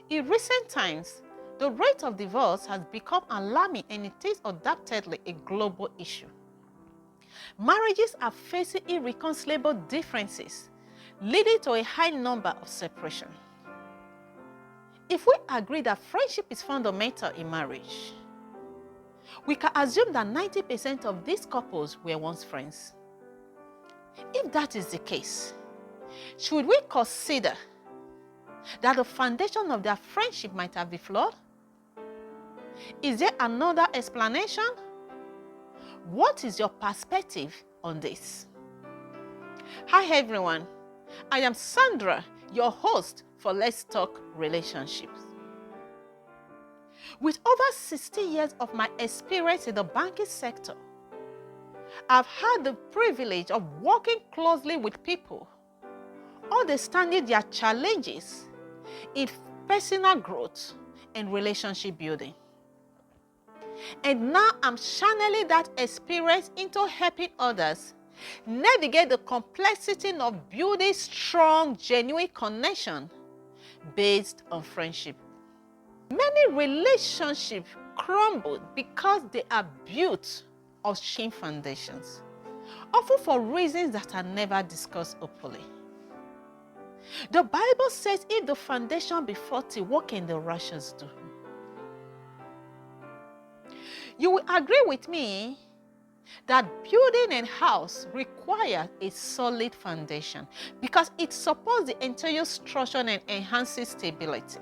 In recent times, the rate of divorce has become alarming and it is undoubtedly a global issue. Marriages are facing irreconcilable differences, leading to a high number of separations. If we agree that friendship is fundamental in marriage, we can assume that 90% of these couples were once friends. If that is the case, should we consider that the foundation of their friendship might have been flawed? Is there another explanation? What is your perspective on this? Hi everyone, I am Sandra, your host for Let's Talk Relationships. With over 60 years of my experience in the banking sector, I've had the privilege of working closely with people, understanding their challenges in personal growth and relationship building. And now I'm channeling that experience into helping others navigate the complexity of building strong, genuine connection based on friendship. Many relationships crumble because they are built on shame foundations, often for reasons that are never discussed openly. The Bible says, if the foundation be faulty, what can the righteous do? You will agree with me that building a house requires a solid foundation because it supports the entire structure and enhances stability.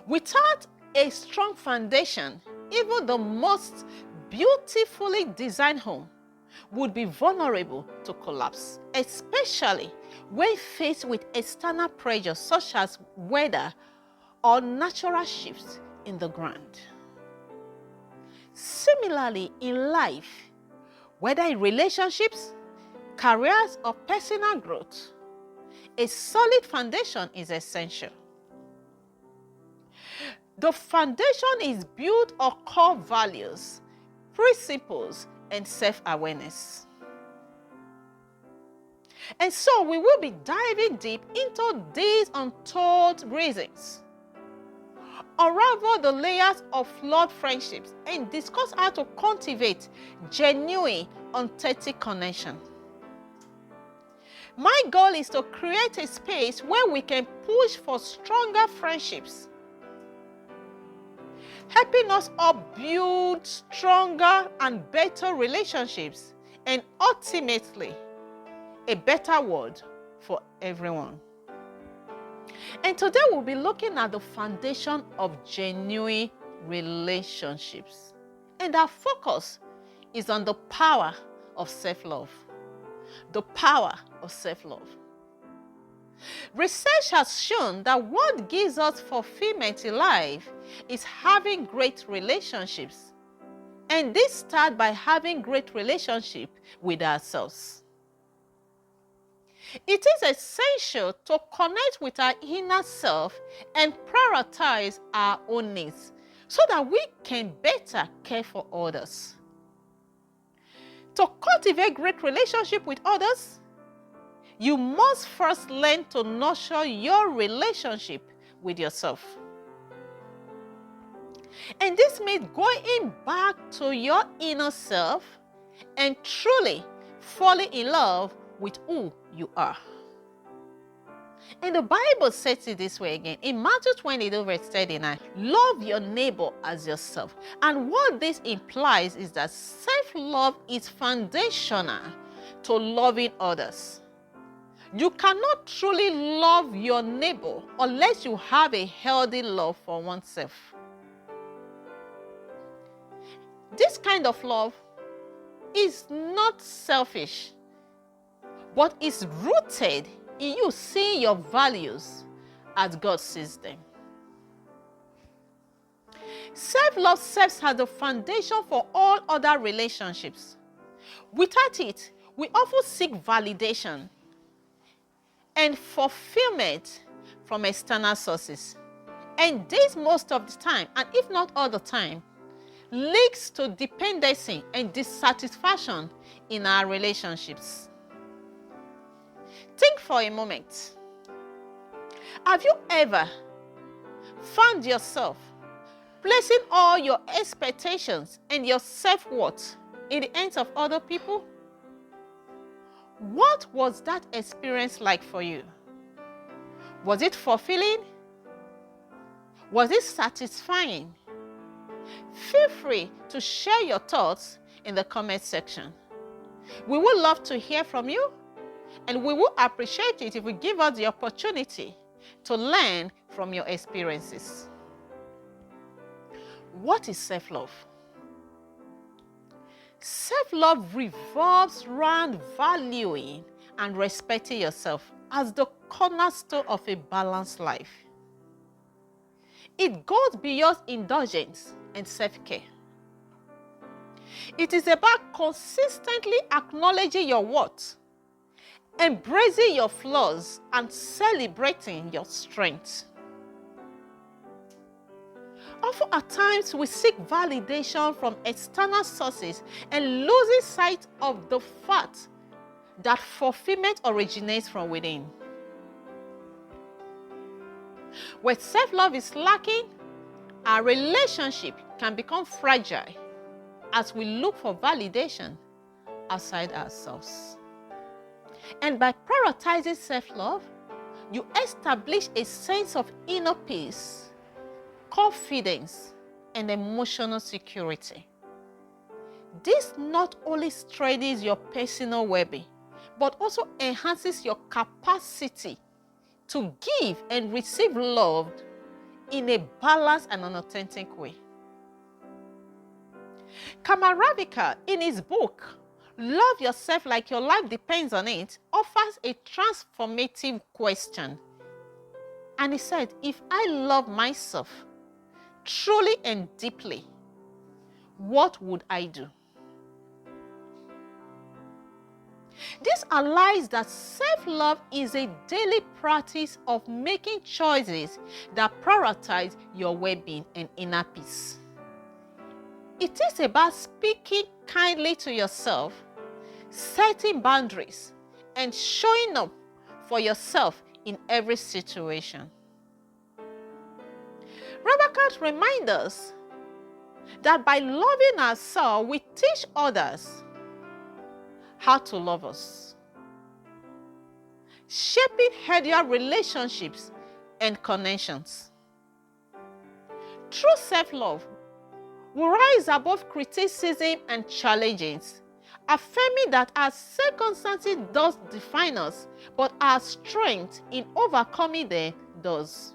Without a strong foundation, even the most beautifully designed home would be vulnerable to collapse, especially when faced with external pressures such as weather or natural shifts in the ground. Similarly, in life, whether in relationships, careers, or personal growth, a solid foundation is essential. The foundation is built on core values, principles, and self-awareness. And so we will be diving deep into these untold reasons, unravel the layers of flawed friendships, and discuss how to cultivate genuine, authentic connection. My goal is to create a space where we can push for stronger friendships, helping us all build stronger and better relationships, and ultimately, a better world for everyone. And today we'll be looking at the foundation of genuine relationships. And our focus is on the power of self-love. The power of self-love. Research has shown that what gives us fulfillment in life is having great relationships. And this starts by having great relationship with ourselves. It is essential to connect with our inner self and prioritize our own needs so that we can better care for others. To cultivate great relationship with others, you must first learn to nurture your relationship with yourself. And this means going back to your inner self and truly falling in love with who you are. And the Bible says it this way again. In Matthew 22 verse 39, love your neighbor as yourself. And what this implies is that self-love is foundational to loving others. You cannot truly love your neighbor unless you have a healthy love for oneself. This kind of love is not selfish, but is rooted in you seeing your values as God sees them. Self-love serves as the foundation for all other relationships. Without it, we often seek validation and fulfillment from external sources. And this most of the time, and if not all the time, leads to dependency and dissatisfaction in our relationships. Think for a moment. Have you ever found yourself placing all your expectations and your self-worth in the hands of other people? What was that experience like for you? Was it fulfilling? Was it satisfying? Feel free to share your thoughts in the comment section. We would love to hear from you, and we would appreciate it if you give us the opportunity to learn from your experiences. What is self-love? Self-love revolves around valuing and respecting yourself as the cornerstone of a balanced life. It goes beyond indulgence and self-care. It is about consistently acknowledging your worth, embracing your flaws, and celebrating your strengths. Often at times we seek validation from external sources and losing sight of the fact that fulfillment originates from within. When self-love is lacking, our relationship can become fragile as we look for validation outside ourselves. And by prioritizing self-love, you establish a sense of inner peace, confidence, and emotional security. This not only strengthens your personal well-being, but also enhances your capacity to give and receive love in a balanced and an authentic way. Kamal Ravikant, in his book, Love Yourself Like Your Life Depends on It, offers a transformative question. And he said, if I love myself truly and deeply, what would I do? This allies that self-love is a daily practice of making choices that prioritize your well-being and inner peace. It is about speaking kindly to yourself, setting boundaries, and showing up for yourself in every situation. Ravikant reminds us that by loving ourselves, we teach others how to love us, shaping healthier relationships and connections. True self-love will rise above criticism and challenges, affirming that our circumstances does define us, but our strength in overcoming them does.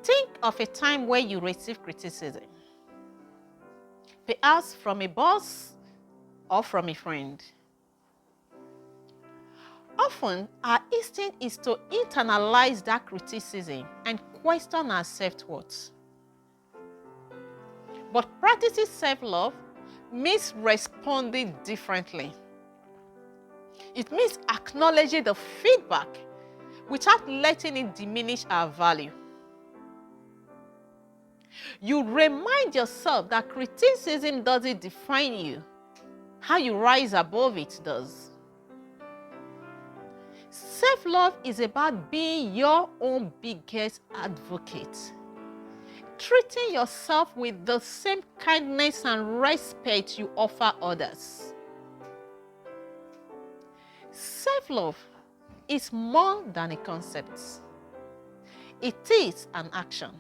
Think of a time where you received criticism, perhaps from a boss or from a friend. Often, our instinct is to internalize that criticism and question our self-worth. But practicing self-love means responding differently. It means acknowledging the feedback without letting it diminish our value. You remind yourself that criticism doesn't define you. How you rise above it does. Self-love is about being your own biggest advocate. Treating yourself with the same kindness and respect you offer others. Self-love is more than a concept. It is an action.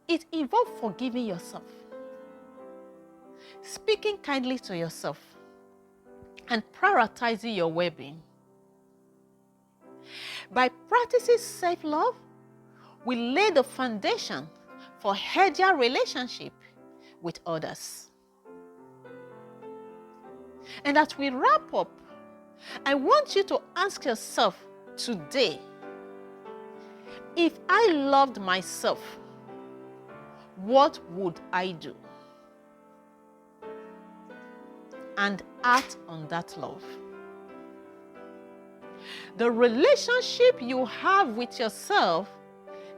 It involves forgiving yourself, speaking kindly to yourself, and prioritizing your well-being. By practicing self-love, we lay the foundation for healthier relationship with others. And as we wrap up, I want you to ask yourself today, if I loved myself, what would I do? And act on that love. The relationship you have with yourself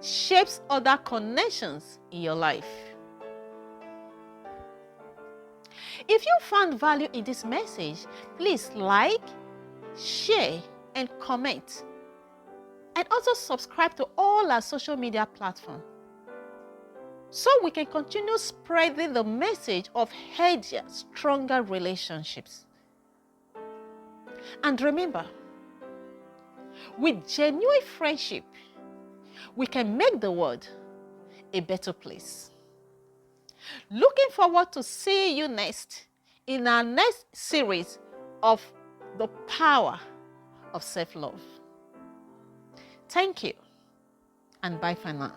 shapes other connections in your life. If you found value in this message, please like, share, and comment. And also subscribe to all our social media platforms so we can continue spreading the message of healthier, stronger relationships. And remember, with genuine friendship, we can make the world a better place. Looking forward to seeing you next in our next series of the power of self-love. Thank you, and bye for now.